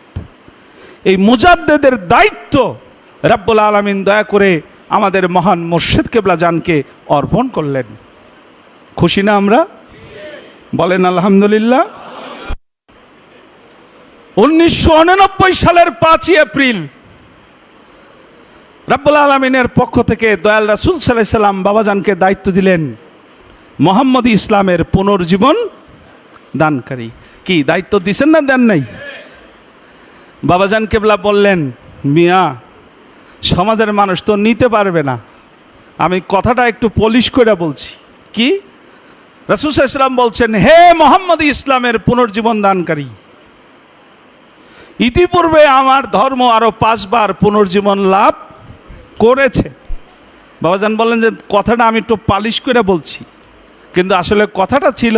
এই মুজাদ্দেদের দায়িত্ব রব্বুল আলামিন দয়া করে আমাদের মহান মুর্শিদ কেবলা জানকে অর্পণ করলেন। খুশি না আমরা? বলেন আলহামদুলিল্লাহ। 1989 সালের 5ই এপ্রিল রব্বুল আলামিনের পক্ষ থেকে দয়াল রাসূল সাল্লাল্লাহু আলাইহি সাল্লাম বাবাজানকে দায়িত্ব দিলেন মোহাম্মদী ইসলামের পুনর্জীবন দানকারী। কি দায়িত্ব দিছেন না দেন নাই? বাবাজান কেবলা বললেন, মিয়া সমাজের মানুষ তো নিতে পারবে না, আমি কথাটা একটু পলিশ করে বলছি। কি? রাসূল সাল্লাল্লাহু আলাইহি সাল্লাম বলছেন, হে মোহাম্মদী ইসলামের পুনর্জীবন দানকারী, ইতিপূর্বে আমার ধর্ম আরো 5 বার পুনর্জীবন লাভ করেছে। বাবাজান বললেন যে কথাটা আমি একটু পালিশ করে বলছি, কিন্তু আসলে কথাটা ছিল,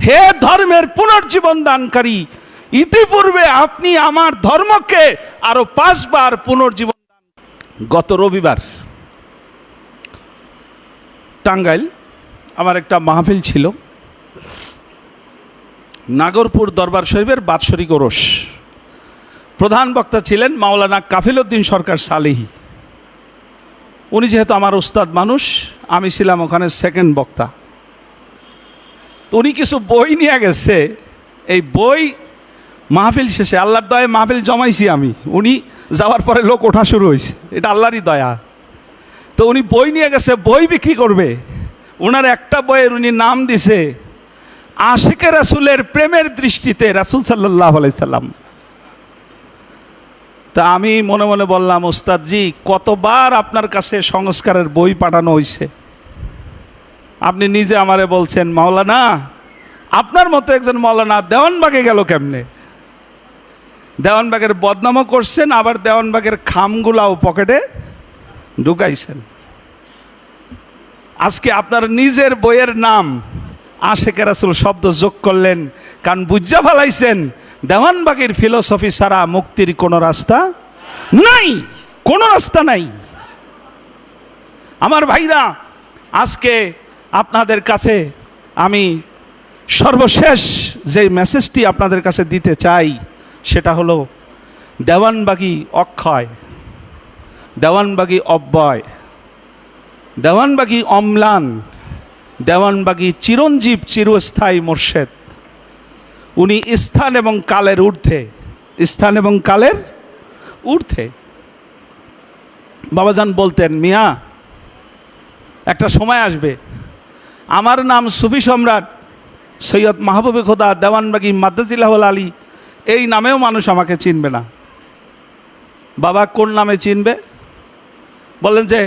হে ধর্মের পুনর্জীবন দানকারী, ইতিপূর্বে আপনি আমার ধর্মকে আরো 5 বার পুনর্জীবন দান। গত রবিবার টাঙ্গাইল আমার একটা মাহফিল ছিল, নাগরপুর দরবার শরীফের বাৎসরিক ওরস। প্রধান বক্তা ছিলেন মাওলানা কাফিল উদ্দিন সরকার সালেহী। উনি যেহেতু আমার উস্তাদ মানুষ, আমি ছিলাম ওখানে সেকেন্ড বক্তা। তো উনি কিছু বই নিয়ে গেছে, এই বই মাহফিল শেষে আল্লাহর দয়ায় মাহফিল জমাইছি আমি, উনি যাওয়ার পরে লোক ওঠা শুরু হয়েছে, এটা আল্লাহরই দয়া। তো উনি বই নিয়ে গেছে, বই বিক্রি করবে। ওনার একটা বইয়ের উনি নাম দিছে আশিকে রাসূলের প্রেমের দৃষ্টিতে রাসূল সাল্লাল্লাহু আলাইহি সাল্লাম। তা আমি মনে মনে বললাম, ওস্তাদজি কতবার আপনার কাছে সংস্কারের বই পাঠানো হয়েছে, আপনি নিজে আমারে বলছেন মাওলানা, আপনার মতো একজন মাওলানা দেওয়ানবাগে গেল কেমনে? দেওয়ানবাগের বদনামও করছেন, আবার দেওয়ানবাগের খামগুলাও পকেটে ঢুকাইছেন। আজকে আপনার নিজের বইয়ের নাম আশিকে রাসূল শব্দ যোগ করলেন, কারণ বুঝা ফেলাইছেন দেওয়ানবাগের ফিলোসফি ছাড়া মুক্তির কোনো রাস্তা নাই, কোনো রাস্তা নাই। আমার ভাইরা, আজকে আপনাদের কাছে আমি সর্বশেষ যে মেসেজটি আপনাদের কাছে দিতে চাই সেটা হলো, দেওয়ানবাগী অক্ষয়, দেওয়ানবাগী অব্যয়, দেওয়ানবাগী অম্লান, দেওয়ানবাগী চিরঞ্জীব চিরস্থায়ী মোর্শেদ। উনি স্থান এবং কালের ঊর্ধ্বে, স্থান এবং কালের ঊর্ধ্বে। বাবাজান বলতেন, মিয়া একটা সময় আসবে আমার নাম সুফি সম্রাট সৈয়দ মাহবুবে খোদা দেওয়ানবাগী মাদ্দাজিল্লাহুল আলী, এই নামেও মানুষ আমাকে চিনবে না। বাবা কোন নামে চিনবে? বললেন যে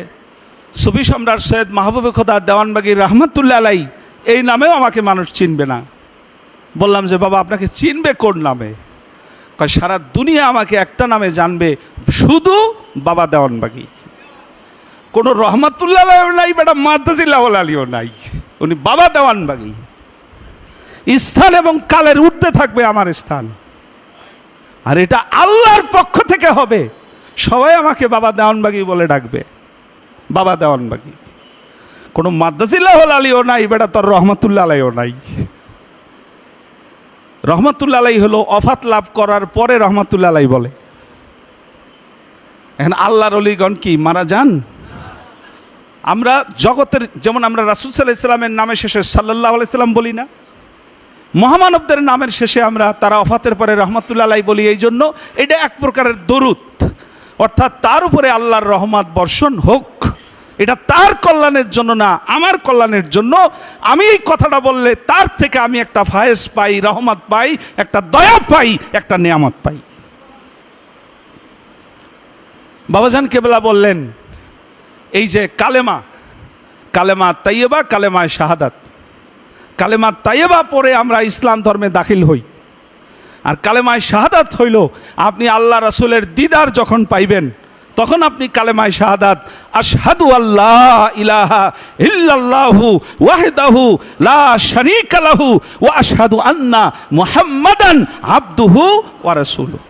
সুফি সম্রাট সৈয়দ মাহবুবে খোদা দেওয়ানবাগী রহমতুল্লাহ আলাই, এই নামেও আমাকে মানুষ চিনবে না। বললাম যে বাবা আপনাকে চিনবে কোন নামে? সারা দুনিয়া আমাকে একটা নামে জানবে, শুধু বাবা দেওয়ানবাগী। কোনো রহমতুল্লাহ নাই, বেটা মাদ্দাজিল্লাহুল আলীও নাই, উনি বাবা দেওয়ানবাগী। স্থান এবং কালের ঊর্ধ্বে থাকবে আমার স্থান, আর এটা আল্লাহর পক্ষ থেকে হবে। সবাই আমাকে বাবা দেওয়ানবাগী বলে ডাকবে, বাবা দেওয়ানবাগী। কোনো মাদ্দাজিল্লাহুল আলীও নাই, বেটা তোর রহমতুল্লাহ আলাইও নাই। রহমতুল্লাহ আলাই হলো অফাত লাভ করার পরে রহমতুল্লাহ আলাই বলে। এখন আল্লাহর ওলিগণ কি মারা যান? আমরা জগতের, যেমন আমরা রাসূল সাল্লাল্লাহু আলাইহি সাল্লামের নামের শেষে সাল্লাল্লাহু আলাইহি সাল্লাম বলি না, মহামানবদের নামের শেষে আমরা তারা অফাতের পরে রহমতুল্লাহ আলাই বলি। এই জন্য এটা এক প্রকারের দরুদ, অর্থাৎ তার উপরে আল্লাহর রহমত বর্ষণ হোক। এটা তার কল্যাণের জন্য না, আমার কল্যাণের জন্য। আমি এই কথাটা বললে তার থেকে আমি একটা ফায়েজ পাই, রহমত পাই, একটা দয়া পাই, একটা নিয়ামত পাই। বাবাজান কেবলা বললেন, এই যে কালেমা, কালেমা তাইয়্যিবা, কালেমায়ে শাহাদাত, কালেমা তাইয়্যিবা পড়ে আমরা ইসলাম ধর্মে দাখিল হই। আর কালেমায়ে শাহাদাত হইল আপনি আল্লাহ রাসূলের দিদার যখন পাইবেন, তখন আপনি কালেমায়ে শাহাদাত আশহাদু আল্লাহ ইলাহা ইল্লাল্লাহু ওয়াহদাহু লা শারীকা লাহু ওয়া আশহাদু আন্না মুহাম্মাদান আবদুহু ওয়া রাসূলুহু।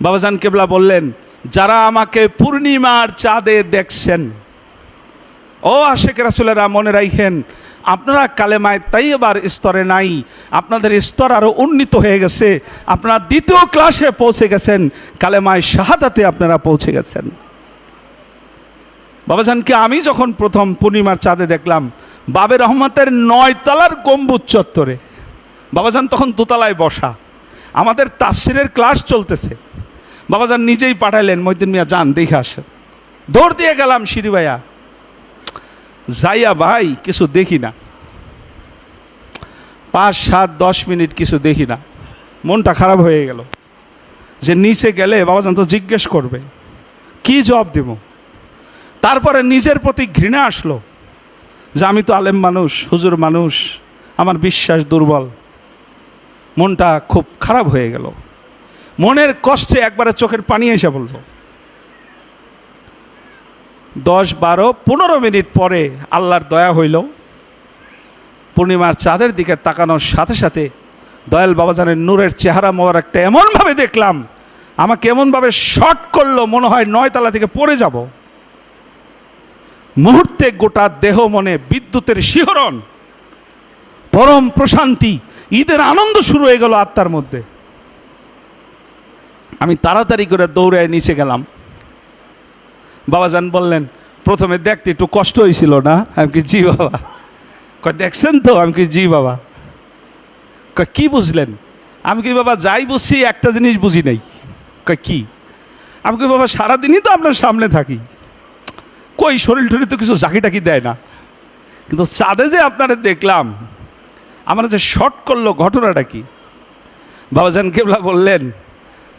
বাবাজান কেবলা বললেন, যারা আমাকে পূর্ণিমার চাঁদে দেখছেন, ও আশেক রাসূলেরা, মনে রাখেন আপনারা কালেমায়ে তাইয়্যিবার স্তরে নাই, আপনাদের স্তর আরও উন্নীত হয়ে গেছে। আপনারা দ্বিতীয় ক্লাসে পৌঁছে গেছেন, কালেমায়ে শাহাদাতে আপনারা পৌঁছে গেছেন। বাবাজানকে আমি যখন প্রথম পূর্ণিমার চাঁদে দেখলাম বাবে রহমতের 9 তলার গম্বুজ চত্বরে, বাবাজান তখন দোতলায় বসা, আমাদের তাফসিরের ক্লাস চলতেছে। বাবাজান নিজেই পাঠাইলেন, মহিউদ্দিন মিয়া যান দেখে আসেন। দৌড় দিয়ে গেলাম সিঁড়ি ভাইয়া, যাইয়া ভাই কিছু দেখি না, 5, 7, 10 মিনিট কিছু দেখি না। মনটা খারাপ হয়ে গেল যে নিচে গেলে বাবাজান তো জিজ্ঞেস করবে, কি জবাব দেব। তারপরে নিজের প্রতি ঘৃণা আসলো যে আমি তো আলেম মানুষ, হুজুর মানুষ, আমার বিশ্বাস দুর্বল। মনটা খুব খারাপ হয়ে গেল, মনের কষ্টে একবারে চোখের পানি এসে বলল। 10, 12, 15 মিনিট পরে আল্লাহর দয়া হইল, পূর্ণিমার চাঁদের দিকে তাকানোর সাথে সাথে দয়াল বাবাজানের নূরের চেহারা মোবারকটা এমনভাবে দেখলাম, আমাকে এমনভাবে শর্ট করলো, মনে হয় 9 তলা থেকে পড়ে যাব। মুহূর্তে গোটা দেহ মনে বিদ্যুতের শিহরণ, পরম প্রশান্তি, ঈদের আনন্দ শুরু হয়ে গেল আত্মার মধ্যে। আমি তাড়াতাড়ি করে দৌড়ে নিচে গেলাম। বাবাজান বললেন, প্রথমে দেখতে একটু কষ্ট হয়েছিল না? আমি কি জি বাবা। কয় দেখছেন তো? আমি কি জি বাবা। কয় কি বুঝলেন? আমি কি বাবা যাই বুঝছি একটা জিনিস বুঝি নাই। কয় কি? আমি কি বাবা সারাদিনই তো আপনার সামনে থাকি, কই শরীর টরীর তো কিছু জাকি টাকি দেয় না, কিন্তু চাঁদে যে আপনারা দেখলাম, আমার যে শর্ট করলো ঘটনাটা কি? বাবাজান কেবলা বললেন,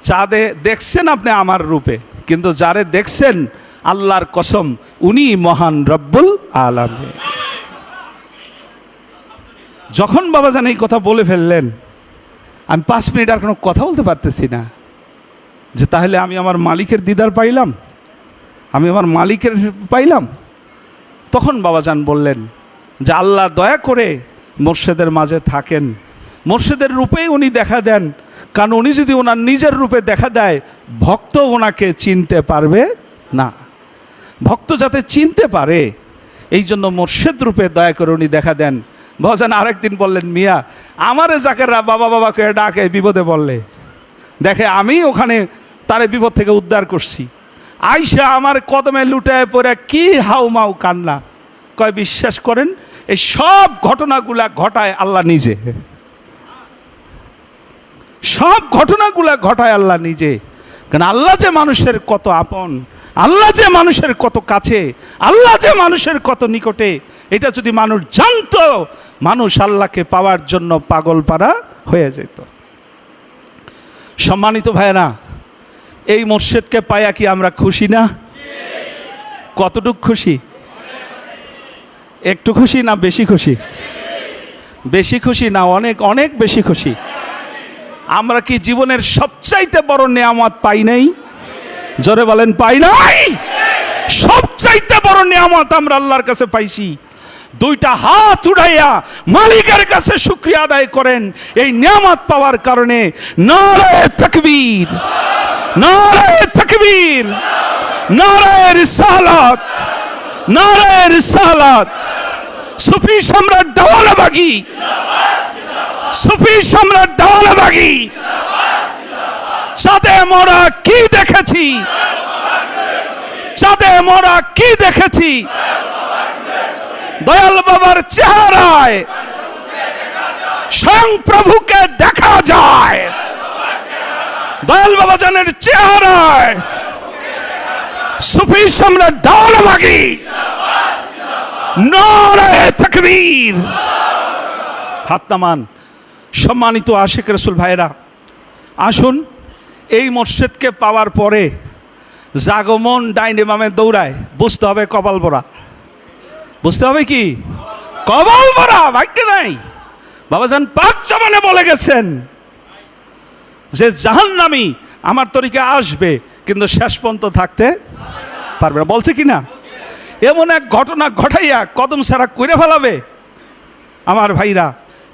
চাঁদে দেখছেন আপনি আমার রূপে, কিন্তু যারে দেখছেন আল্লাহর কসম উনি মহান রব্বুল আলামিন। যখন বাবাজান এই কথা বলে ফেললেন, আমি 5 মিনিট আর কোনো কথা বলতে পারতেছি না, যে তাহলে আমি আমার মালিকের দিদার পাইলাম, আমি আমার মালিকের পাইলাম। তখন বাবাজান বললেন যে আল্লাহ দয়া করে মোর্শেদের মাঝে থাকেন, মোর্শেদের রূপেই উনি দেখা দেন, কারণ উনি যদি ওনার নিজের রূপে দেখা দেয়, ভক্ত ওনাকে চিনতে পারবে না। ভক্ত যাতে চিনতে পারে এই জন্য মোর্শেদ রূপে দয়া করে উনি দেখা দেন। বাবাজান আরেকদিন বললেন, মিয়া আমারে জাকেররা বাবা বাবা করে ডাকে বিপদে বললে, দেখে আমি ওখানে তারে বিপদ থেকে উদ্ধার করছি, আইসা আমার কদমে লুটায় পড়ে কি হাউ মাউ কান্না। কয় বিশ্বাস করেন এই সব ঘটনাগুলা ঘটায় আল্লাহ নিজে, সব ঘটনাগুলা ঘটায় আল্লাহ নিজে। কারণ আল্লাহ যে মানুষের কত আপন, আল্লাহ যে মানুষের কত কাছে, আল্লাহ যে মানুষের কত নিকটে, এটা যদি মানুষ জানতো, মানুষ আল্লাহকে পাওয়ার জন্য পাগল পারা হয়ে যেত। সম্মানিত ভাইরা, এই মোর্শেদকে পাইয়া কি আমরা খুশি না? কতটুক খুশি? একটু খুশি না বেশি খুশি? বেশি খুশি না অনেক অনেক বেশি খুশি? আমরা কি জীবনের সবচাইতে বড় নেয়ামত পাই নাই? জোরে বলেন, পাই নাই? সবচাইতে বড় নেয়ামত আমরা আল্লাহর কাছে পাইছি। 2টা হাত উঠাইয়া মালিকের কাছে শুকরিয়া আদায় করেন এই নেয়ামত পাওয়ার কারণে। নারায়ে তাকবীর, নারায়ে তাকবীর, নারায়ে রিসালাত, নারায়ে রিসালাত। সুফি সম্রাট দেওয়ানাবাগী, সুফি সম্রাট দেওয়ানাবাগী, চাঁদে মোরা কি দেখেছি, চাঁদে মোরা কি দেখেছি, দয়াল বাবার চেহারায় স্বয়ং প্রভুকে দেখা যায়। দয়াল বাবা জানের চেহারায় সুফি সম্রাট দেওয়ানাবাগী, নারায়ে তাকবীর। হাত নামান। সম্মানিত আশিক রাসূল ভাইরা, আসুন এই মোর্শেদকে পাওয়ার পরে জাগমন ডাইনে বামে দৌড়ায়, বুঝতে হবে কপাল ভরা। বুঝতে হবে কি? কপাল ভরা, ভাগ্য নাই। বাবাজান পাক জামানে বলে গেছেন যে জাহান্নামী আমার তরিকে আসবে কিন্তু শেষ পর্যন্ত থাকতে পারবে না। বলছে কি না? এমন এক ঘটনা ঘটাইয়া কদম ছাড়া করে ফেলাবে আমার ভাইরা।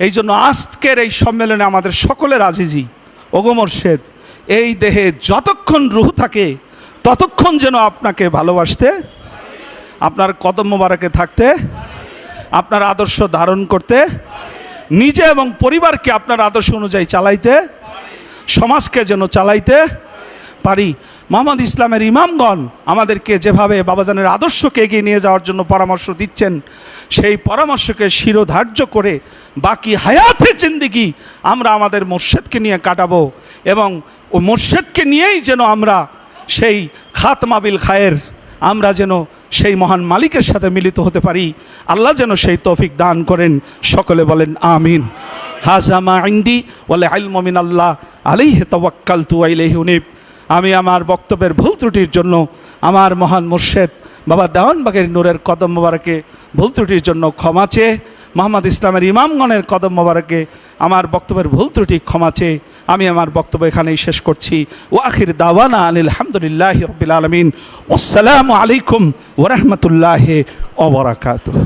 এই জন্য আজকের এই সম্মেলনে আমাদের সকলের আজিজি, ওগো মোর্শেদ, এই দেহে যতক্ষণ রূহ থাকে ততক্ষণ যেন আপনাকে ভালোবাসতে, আপনার কদম মোবারকে থাকতে, আপনার আদর্শ ধারণ করতে, নিজে এবং পরিবারকে আপনার আদর্শ অনুযায়ী চালাইতে, সমাজকে যেন চালাইতে পারি। মোহাম্মদ ইসলামের ইমামগণ আমাদেরকে যেভাবে বাবাজানের আদর্শকে এগিয়ে নিয়ে যাওয়ার জন্য পরামর্শ দিচ্ছেন, সেই পরামর্শকে শিরোধার্য করে বাকি হায়াতে জিন্দেগি আমরা আমাদের মুর্শেদকে নিয়ে কাটাবো এবং ও মুর্শেদকে নিয়েই যেন আমরা সেই খাতমা বিল খায়ের আমরা যেন সেই মহান মালিকের সাথে মিলিত হতে পারি। আল্লাহ যেন সেই তৌফিক দান করেন। সকলে বলেন আমিন। হাযা মা ইনদি ওয়াল ইলমু মিনাল্লাহ আলাইহি তাওয়াক্কালতু ওয়া ইলাইহি উনীব। আমি আমার বক্তব্যের ভুল ত্রুটির জন্য আমার মহান মুর্শেদ বাবা দেওয়ানবাগের নূরের কদম মোবারকে ভুল ত্রুটির জন্য ক্ষমা চেয়ে, মোহাম্মদ ইসলামের ইমামগণের কদম মোবারকে আমার বক্তব্যের ভুল ত্রুটি ক্ষমা চেয়ে আমি আমার বক্তব্য এখানেই শেষ করছি। ওয়া আখির দাওয়ানা আনিল হামদুলিল্লাহি রাব্বিল আলামিন। আসসালামু আলাইকুম ওয়া রাহমাতুল্লাহি ওয়া বারাকাতুহু।